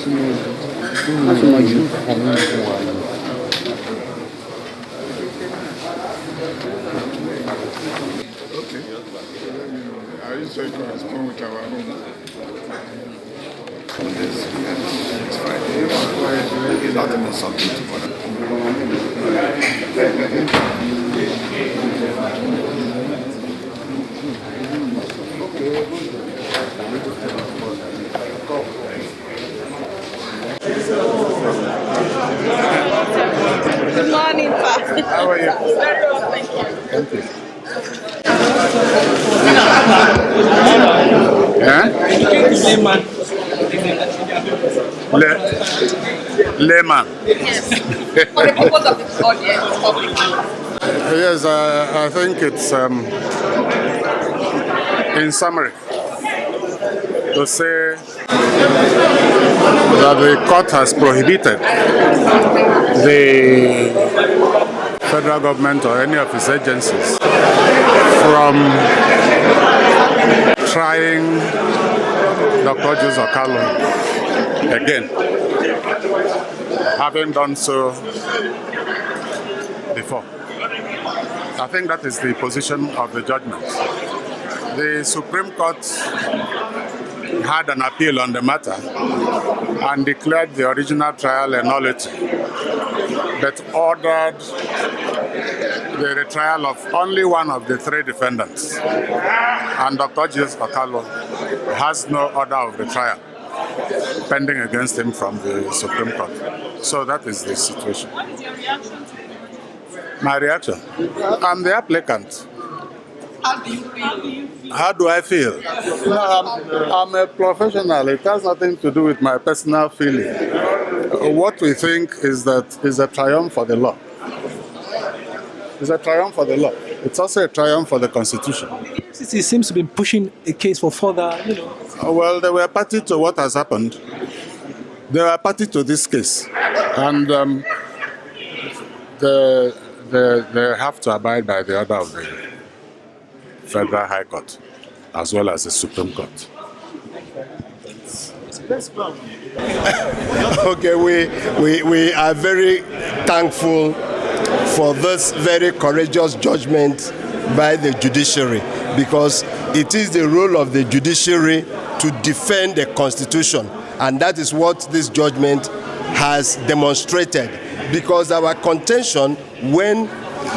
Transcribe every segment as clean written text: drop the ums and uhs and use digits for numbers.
Are you sure it corresponds with our own? It's fine. It's not even something to bother. Good morning, Father. How are you? Very well, thank you. Thank you. Layman. Yes. For the purpose of this audience, public. Yes, I think it's in summary to say that the court has prohibited the federal government or any of its agencies from trying Dr. Uzor Kalu again, having done so before. I think that is the position of the judgment. The Supreme Court had an appeal on the matter and declared the original trial a nullity, but ordered the retrial of only one of the three defendants. And Dr. Uzor Kalu has no order of retrial pending against him from the Supreme Court. So that is the situation. What's your reaction to it? My reaction? I'm the applicant. How do you feel? How do I feel? No, I'm a professional. It has nothing to do with my personal feeling. What we think is that is a triumph for the law. It's a triumph for the law. It's also a triumph for the Constitution. The EFCC seems to be pushing a case for further, Well, they were party to what has happened. They were party to this case. And they have to abide by the order of the Federal High Court, as well as the Supreme Court. Okay, we are very thankful for this very courageous judgment by the judiciary, because it is the role of the judiciary to defend the Constitution, and that is what this judgment has demonstrated. Because our contention when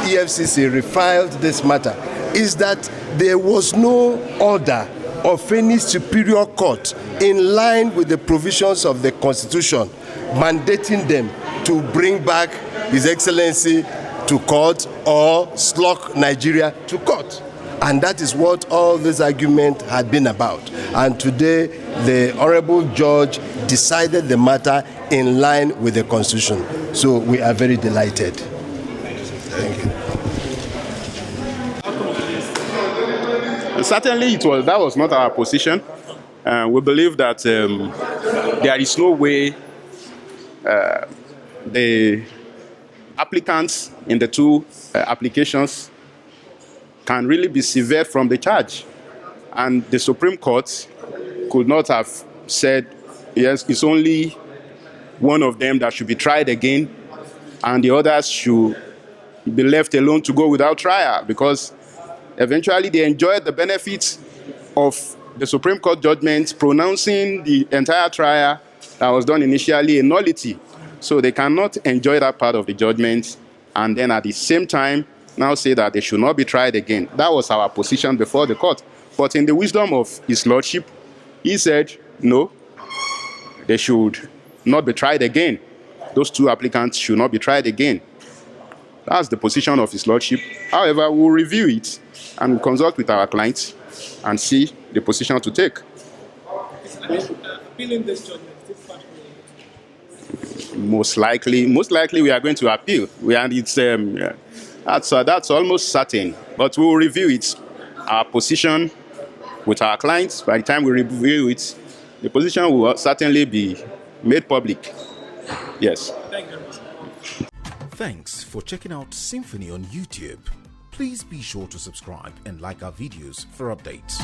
EFCC refiled this matter is that there was no order of any superior court in line with the provisions of the Constitution mandating them to bring back His Excellency to court or slug Nigeria to court. And that is what all this argument had been about. And today, the Honorable Judge decided the matter in line with the Constitution. So we are very delighted. Thank you. Certainly, that was not our position. We believe that there is no way the applicants in the two applications can really be severed from the charge. And the Supreme Court could not have said, yes, it's only one of them that should be tried again, and the others should be left alone to go without trial, because eventually they enjoyed the benefits of the Supreme Court judgment pronouncing the entire trial that was done initially a nullity. So they cannot enjoy that part of the judgment and then at the same time now say that they should not be tried again. That was our position before the court. But in the wisdom of His Lordship, he said, no, they should not be tried again. Those two applicants should not be tried again. That's the position of His Lordship. However, we'll review it and consult with our clients and see the position to take. appealing this judgment. Most likely we are going to appeal. That's almost certain. But we will review it, our position with our clients. By the time we review it, the position will certainly be made public. Yes. Thank you very much. Thanks for checking out SYMFONI on YouTube. Please be sure to subscribe and like our videos for updates.